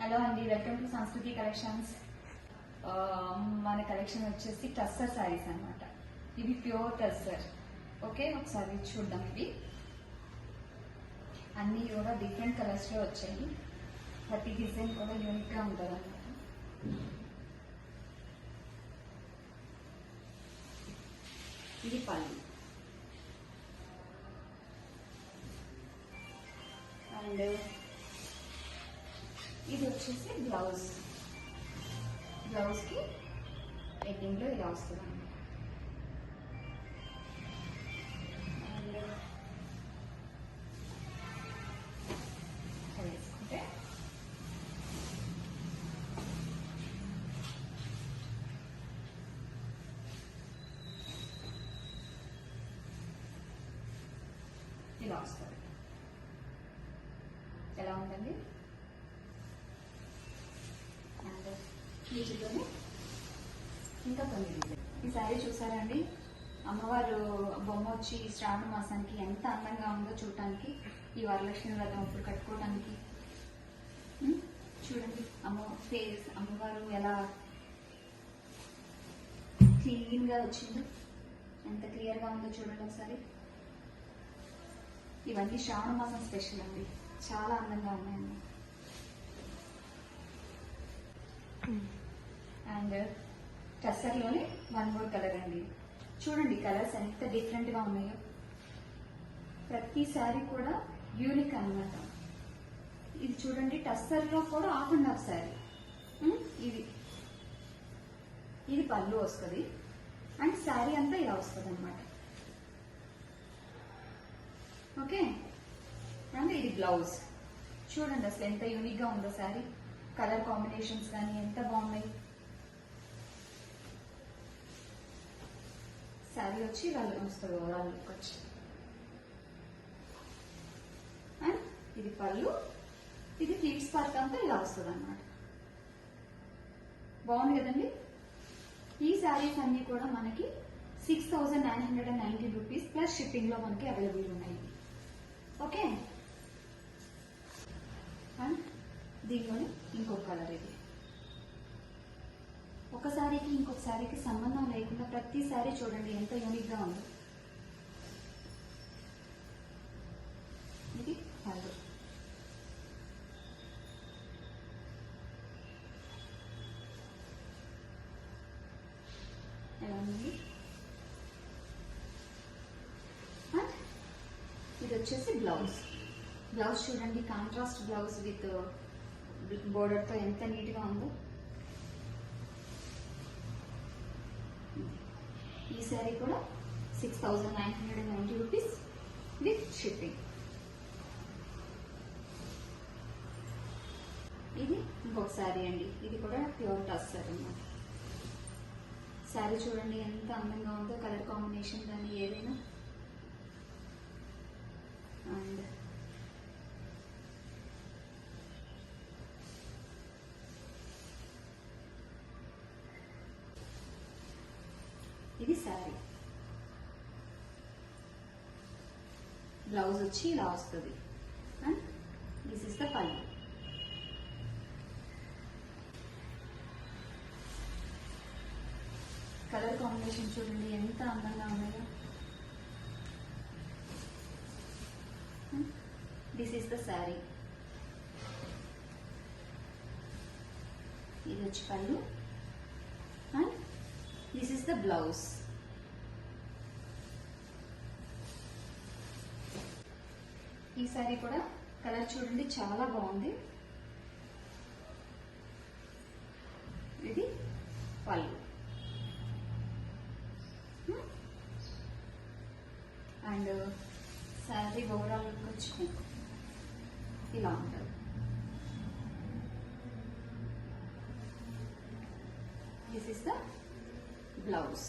Hello అండి, welcome to సంస్కృతి collections. మన కలెక్షన్ వచ్చేసి టస్సర్ శారీస్ అన్నమాట. ఇవి ప్యూర్ టస్సర్. ఓకే, ఒకసారి చూద్దాం. ఇవి అన్నీ కూడా డిఫరెంట్ కలర్స్ లో వచ్చాయి. ప్రతి డిజైన్ కూడా యూనిక్ గా ఉంటుంది అన్నమాట. ఇది పళ్ళు అండ్ ఇది వచ్చేసి బ్లౌజ్. బ్లౌజ్కి ఎడ్డింగ్లో ఇలా వస్తుంది అండ్ వేసుకుంటే ఇలా వస్తుంది. ఎలా ఉంటుంది? అండ్ వీటిలోనే ఇంకా కొన్ని. ఈ శారీ చూసారండి, అమ్మవారు బొమ్మ వచ్చి శ్రావణ మాసానికి ఎంత అందంగా ఉందో చూడటానికి. ఈ వరలక్ష్మి వ్రతం అప్పుడు కట్టుకోవడానికి చూడండి. అమ్మవారు ఎలా క్లీన్ గా వచ్చిందో, ఎంత క్లియర్ గా ఉందో చూడండి ఒకసారి. ఇవన్నీ శ్రావణ మాసం స్పెషల్ అండి, చాలా అందంగా ఉన్నాయండి. అండ్ టస్సర్లోనే వన్ మోర్ కలర్ అండి. చూడండి కలర్స్ ఎంత డిఫరెంట్ గా ఉన్నాయో. ప్రతి శారీ కూడా యూనిక్ అన్నమాట. ఇది చూడండి, టస్సర్ లో కూడా హాఫ్ అండ్ హాఫ్ శారీ. ఇది పళ్ళు వస్తుంది అండ్ శారీ అంతా ఇలా వస్తుంది అనమాట. ఓకే, అండ్ ఇది బ్లౌజ్. చూడండి అసలు ఎంత యూనిక్ గా ఉందో శారీ. కలర్ కాంబినేషన్స్ కానీ ఎంత బాగున్నాయి. శారీ వచ్చి ఇలా వస్తుంది ఓవరాల్ లుక్ వచ్చి. అండ్ ఇది పళ్ళు, ఇది ఫ్లీట్స్ పార్ట్ అంతా ఇలా వస్తుంది అనమాట. బాగుంది కదండి. ఈ శారీస్ అన్ని కూడా మనకి 6,990 రూపీస్ ప్లస్ షిప్పింగ్ లో మనకి అవైలబుల్ ఉన్నాయి. ఓకే, అండ్ దీనిలోనే ఇంకొక కలర్. ఇది ఒక శారీకి ఇంకొక శారీకి సంబంధం లేకుండా ప్రతి శారీ చూడండి ఎంత యూనిక్ గా ఉందో. ఇది పళ్ళు. ఎలా ఉంది? అండ్ ఇది వచ్చేసి బ్లౌజ్. బ్లౌజ్ చూడండి, కాంట్రాస్ట్ బ్లౌజ్ విత్ బోర్డర్ తో ఎంత నీట్ గా ఉందో. ఈ శారీ కూడా 6,990 రూపీస్ విత్ షిప్పింగ్. ఇది ఇంకొక శారీ అండి. ఇది కూడా ప్యూర్ టస్సర్ అన్నమాట. శారీ చూడండి ఎంత అందంగా ఉందో, కలర్ కాంబినేషన్ కానీ ఏదైనా. అండ్ ఇది శారీ. బ్లౌజ్ వచ్చి ఇలా వస్తుంది అండ్ దిస్ ఇస్ ద పళ్ళు. కలర్ కాంబినేషన్ చూడండి ఎంత అందంగా ఉన్నాయో. This is the sari. ఇది వచ్చి పళ్ళు and this is the blouse. ఈ శారీ కూడా కలర్ చూడండి చాలా బాగుంది. ఇది పళ్ళు అండ్ శారీ ఓవరాల్ లుక్ వచ్చి ఇలా ఉంటుంది. This is the blouse.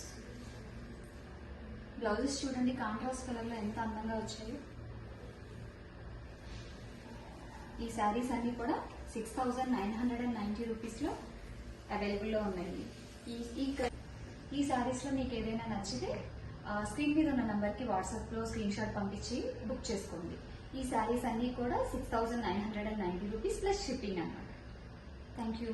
Blouses చూడండి కాంట్రాస్ట్ కలర్ లో ఎంత అందంగా వచ్చాయో. ఈ శారీస్ అన్ని కూడా 6,990 రూపీస్ లో అవైలబుల్ లో ఉన్నాయి. ఈ శారీస్ లో మీకు ఏదైనా నచ్చితే స్క్రీన్ మీద ఉన్న నంబర్ కి వాట్సాప్ లో స్క్రీన్ షాట్ పంపించి బుక్ చేసుకోండి. ఈ శారీస్ అన్ని కూడా 6,990 రూపీస్ ప్లస్ షిప్పింగ్ అన్నమాట. Thank you.